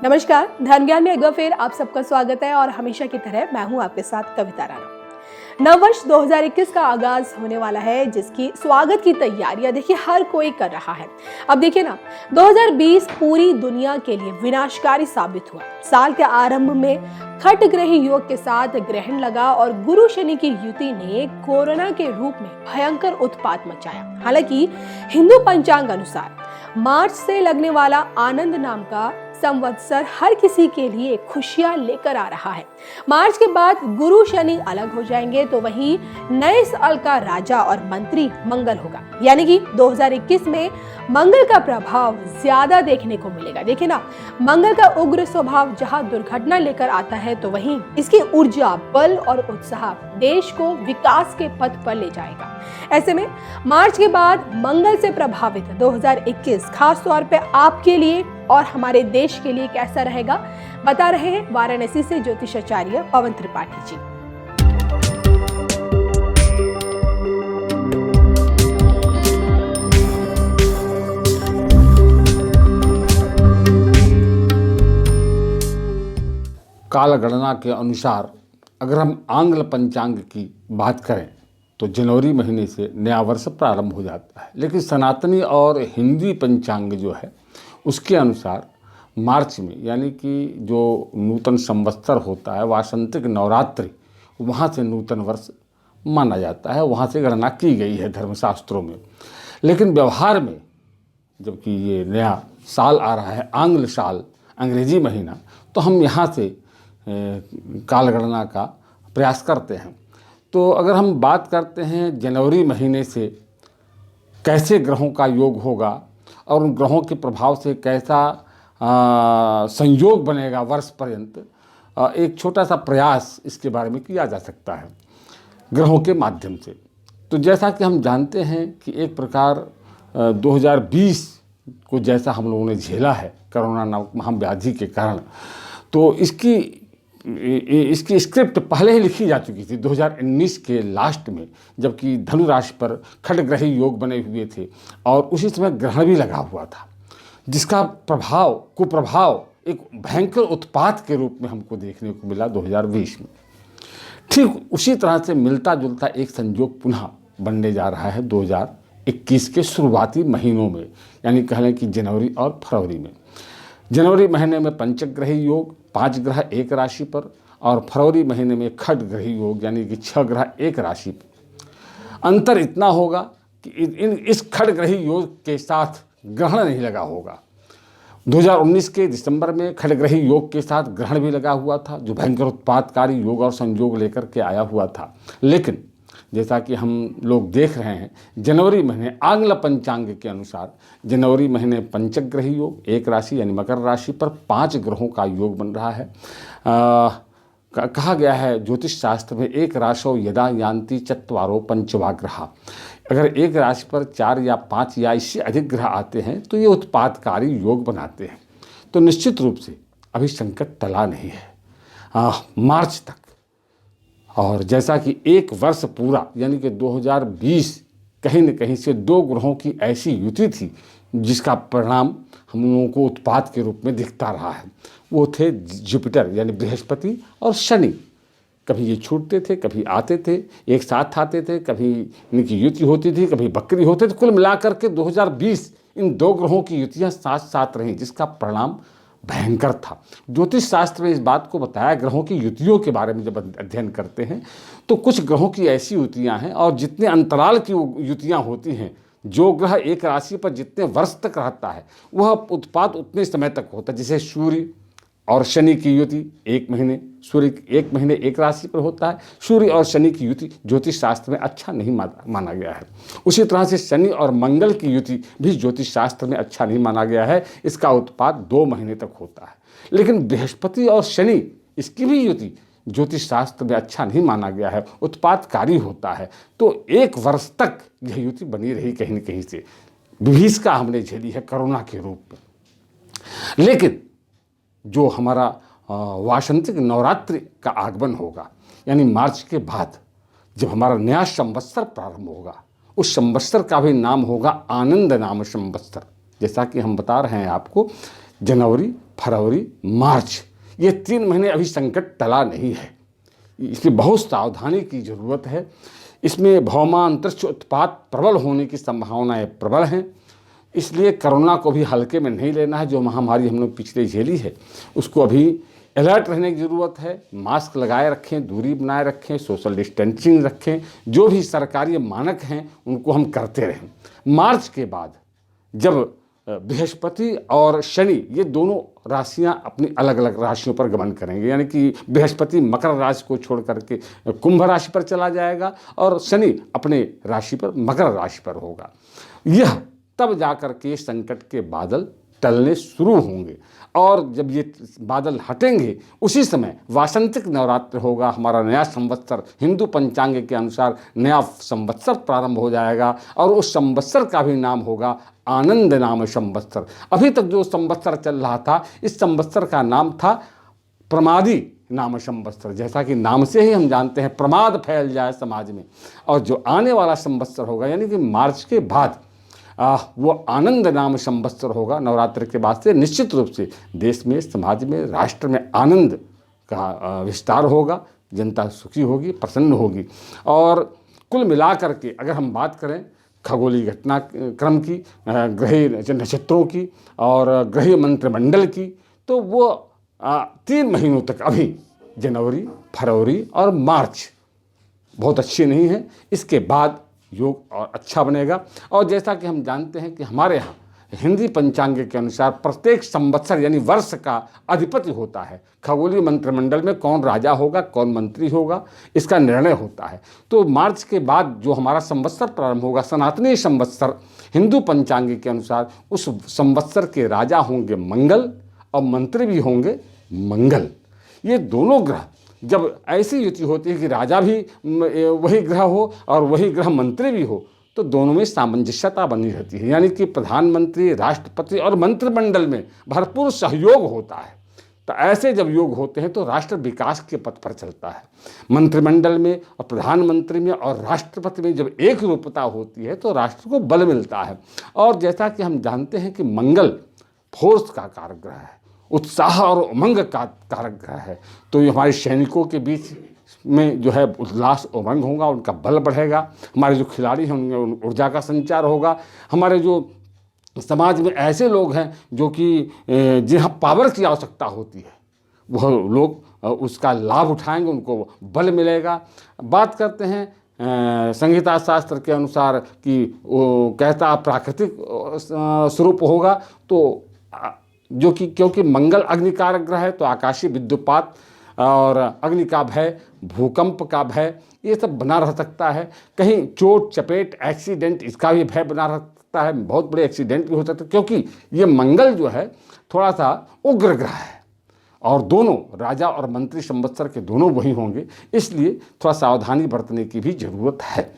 नमस्कार, धर्म ज्ञान में एक बार फिर आप सबका स्वागत है और हमेशा की तरह मैं हूं आपके साथ कविता राणा। नववर्ष 2021 का आगाज होने वाला है, जिसकी स्वागत की तैयारियां देखिए हर कोई कर रहा है। अब देखिए ना, 2020 पूरी दुनिया के लिए विनाशकारी साबित हुआ। साल के आरंभ में खट ग्रही योग के साथ ग्रहण लगा और गुरु शनि की युति ने कोरोना के रूप में भयंकर उत्पात मचाया। हालांकि हिंदू पंचांग अनुसार मार्च से लगने वाला आनंद नाम का संवत्सर हर किसी के लिए खुशियां लेकर आ रहा है। मार्च के बाद गुरु शनि अलग हो जाएंगे, तो वहीं नए साल का राजा और मंत्री मंगल होगा। यानी कि 2021 में मंगल का प्रभाव ज्यादा देखने को मिलेगा। देखिए ना, मंगल का उग्र स्वभाव जहां दुर्घटना लेकर आता है, तो वहीं इसकी ऊर्जा, बल और उत्साह देश को विकास के पथ पर ले जाएगा। ऐसे में मार्च के बाद मंगल से प्रभावित 2021 खास तौर पे आपके लिए और हमारे देश के लिए कैसा रहेगा, बता रहे हैं वाराणसी से ज्योतिषाचार्य पवन त्रिपाठी जी। कालगणना के अनुसार अगर हम आंग्ल पंचांग की बात करें तो जनवरी महीने से नया वर्ष प्रारंभ हो जाता है, लेकिन सनातनी और हिंदी पंचांग जो है उसके अनुसार मार्च में, यानी कि जो नूतन संवत्सर होता है, वासंतिक नवरात्रि, वहाँ से नूतन वर्ष माना जाता है, वहाँ से गणना की गई है धर्मशास्त्रों में। लेकिन व्यवहार में जबकि ये नया साल आ रहा है, आंग्ल साल, अंग्रेजी महीना, तो हम यहाँ से कालगणना का प्रयास करते हैं। तो अगर हम बात करते हैं जनवरी महीने से कैसे ग्रहों का योग होगा और उन ग्रहों के प्रभाव से कैसा संयोग बनेगा वर्ष पर्यंत, एक छोटा सा प्रयास इसके बारे में किया जा सकता है ग्रहों के माध्यम से। तो जैसा कि हम जानते हैं कि एक प्रकार 2020 को जैसा हम लोगों ने झेला है कोरोना नामक महाव्याधि के कारण, तो इसकी स्क्रिप्ट पहले ही लिखी जा चुकी थी 2019 के लास्ट में, जबकि धनु राशि पर खटग्रही योग बने हुए थे और उसी समय ग्रहण भी लगा हुआ था, जिसका कुप्रभाव एक भयंकर उत्पात के रूप में हमको देखने को मिला 2020 में। ठीक उसी तरह से मिलता जुलता एक संयोग पुनः बनने जा रहा है 2021 के शुरुआती महीनों में, यानी कह लें कि जनवरी और फरवरी में। जनवरी महीने में पंचग्रही योग 5 ग्रह एक राशि पर, और फरवरी महीने में खटग्रही योग यानी कि 6 ग्रह एक राशि पर। अंतर इतना होगा कि इस खटग्रही योग के साथ ग्रहण नहीं लगा होगा। 2019 के दिसंबर में खटग्रही योग के साथ ग्रहण भी लगा हुआ था, जो भयंकर उत्पातकारी योग और संयोग लेकर के आया हुआ था। लेकिन जैसा कि हम लोग देख रहे हैं, जनवरी महीने आंग्ल पंचांग के अनुसार जनवरी महीने पंचग्रही योग एक राशि यानी मकर राशि पर 5 ग्रहों का योग बन रहा है। कहा गया है ज्योतिष शास्त्र में, एक राशौ यदा यान्ति चत्वारो पंचवा ग्रहा। अगर एक राशि पर 4 या 5 या इससे अधिक ग्रह आते हैं तो ये उत्पातकारी योग बनाते हैं। तो निश्चित रूप से अभी संकट टला नहीं है मार्च तक। और जैसा कि एक वर्ष पूरा यानी कि 2020 कहीं न कहीं से 2 ग्रहों की ऐसी युति थी जिसका परिणाम हम लोगों को उत्पात के रूप में दिखता रहा है। वो थे जुपिटर यानी बृहस्पति और शनि। कभी ये छूटते थे, कभी आते थे, एक साथ आते थे, कभी इनकी युति होती थी, कभी बकरी होते थे। कुल मिलाकर के 2020 इन 2 ग्रहों की युतियाँ साथ साथ रहीं, जिसका परिणाम भयंकर था। ज्योतिष शास्त्र में इस बात को बताया, ग्रहों की युतियों के बारे में जब अध्ययन करते हैं तो कुछ ग्रहों की ऐसी युतियां हैं और जितने अंतराल की युतियां होती हैं, जो ग्रह एक राशि पर जितने वर्ष तक रहता है वह उत्पात उतने समय तक होता है। जैसे सूर्य और शनि की युति 1 महीने, सूर्य 1 महीने एक राशि पर होता है। सूर्य और शनि की युति ज्योतिष शास्त्र में अच्छा नहीं माना गया है। उसी तरह से शनि और मंगल की युति भी ज्योतिष शास्त्र में अच्छा नहीं माना गया है। इसका उत्पाद 2 महीने तक होता है। लेकिन बृहस्पति और शनि, इसकी भी युति ज्योतिष शास्त्र में अच्छा नहीं माना गया है, उत्पातकारी होता है। तो 1 वर्ष तक यह युति बनी रही कहीं न कहीं से। विभीषिका हमने झेली है कोरोना के रूप में। लेकिन जो हमारा वासंतिक नवरात्रि का आगमन होगा, यानी मार्च के बाद जब हमारा नया संवत्सर प्रारंभ होगा, उस संवत्सर का भी नाम होगा आनंद नाम संवत्सर। जैसा कि हम बता रहे हैं आपको, जनवरी, फरवरी, मार्च, ये 3 महीने अभी संकट टला नहीं है। इसमें बहुत सावधानी की जरूरत है। इसमें भौमा अंतरिक्ष उत्पात प्रबल होने की संभावनाएं प्रबल हैं। इसलिए कोरोना को भी हल्के में नहीं लेना है। जो महामारी हम लोग पिछले झेली है उसको अभी अलर्ट रहने की ज़रूरत है। मास्क लगाए रखें, दूरी बनाए रखें, सोशल डिस्टेंसिंग रखें, जो भी सरकारी मानक हैं उनको हम करते रहें। मार्च के बाद जब बृहस्पति और शनि ये दोनों राशियां अपनी अलग अलग राशियों पर गमन करेंगे, यानी कि बृहस्पति मकर राशि को छोड़ करके कुंभ राशि पर चला जाएगा और शनि अपने राशि पर मकर राशि पर होगा। यह तब जाकर के संकट के बादल टलने शुरू होंगे और जब ये बादल हटेंगे उसी समय वासंतिक नवरात्र होगा। हमारा नया संवत्सर हिंदू पंचांग के अनुसार नया संवत्सर प्रारंभ हो जाएगा और उस संवत्सर का भी नाम होगा आनंद नाम संवत्सर। अभी तक जो संवत्सर चल रहा था इस संवत्सर का नाम था प्रमादी नाम संवत्सर। जैसा कि नाम से ही हम जानते हैं प्रमाद फैल जाए समाज में। और जो आने वाला संवत्सर होगा यानी कि मार्च के बाद वो आनंद नाम संवत्सर होगा। नवरात्र के बाद से निश्चित रूप से देश में, समाज में, राष्ट्र में आनंद का विस्तार होगा, जनता सुखी होगी, प्रसन्न होगी। और कुल मिलाकर के अगर हम बात करें खगोलीय घटनाक्रम की, ग्रह नक्षत्रों की और ग्रह मंत्रिमंडल की, तो वो 3 महीनों तक अभी जनवरी, फरवरी और मार्च बहुत अच्छे नहीं हैं। इसके बाद योग और अच्छा बनेगा। और जैसा कि हम जानते हैं कि हमारे यहाँ हिंदी पंचांग के अनुसार प्रत्येक संवत्सर यानी वर्ष का अधिपति होता है। खगोलीय मंत्रिमंडल में कौन राजा होगा, कौन मंत्री होगा, इसका निर्णय होता है। तो मार्च के बाद जो हमारा संवत्सर प्रारंभ होगा, सनातनी संवत्सर, हिंदू पंचांग के अनुसार उस संवत्सर के राजा होंगे मंगल और मंत्री भी होंगे मंगल। ये दोनों ग्रह जब ऐसी युति होती है कि राजा भी वही ग्रह हो और वही ग्रह मंत्री भी हो तो दोनों में सामंजस्यता बनी रहती है। यानी कि प्रधानमंत्री, राष्ट्रपति और मंत्रिमंडल में भरपूर सहयोग होता है। तो ऐसे जब योग होते हैं तो राष्ट्र विकास के पथ पर चलता है। मंत्रिमंडल में और प्रधानमंत्री में और राष्ट्रपति में जब एक रूपता होती है तो राष्ट्र को बल मिलता है। और जैसा कि हम जानते हैं कि मंगल फोर्स का कारक ग्रह है, उत्साह और उमंग का कारक ग्रह है। तो ये हमारे सैनिकों के बीच में जो है उल्लास उमंग होगा, उनका बल बढ़ेगा। हमारे जो खिलाड़ी हैं उनमें ऊर्जा का संचार होगा। हमारे जो समाज में ऐसे लोग हैं जो कि जिन्हें पावर की आवश्यकता होती है वह लोग उसका लाभ उठाएंगे, उनको बल मिलेगा। बात करते हैं संहिता शास्त्र के अनुसार कि वो कहता प्राकृतिक स्वरूप होगा, तो जो कि क्योंकि मंगल अग्निकारक ग्रह है तो आकाशीय विद्युपात और अग्नि का भय, भूकंप का भय, ये सब बना रह सकता है। कहीं चोट चपेट, एक्सीडेंट, इसका भी भय बना रह सकता है। बहुत बड़े एक्सीडेंट भी हो सकते हैं क्योंकि ये मंगल जो है थोड़ा सा उग्र ग्रह है और दोनों राजा और मंत्री संवत्सर के दोनों वही होंगे। इसलिए थोड़ा सावधानी बरतने की भी जरूरत है।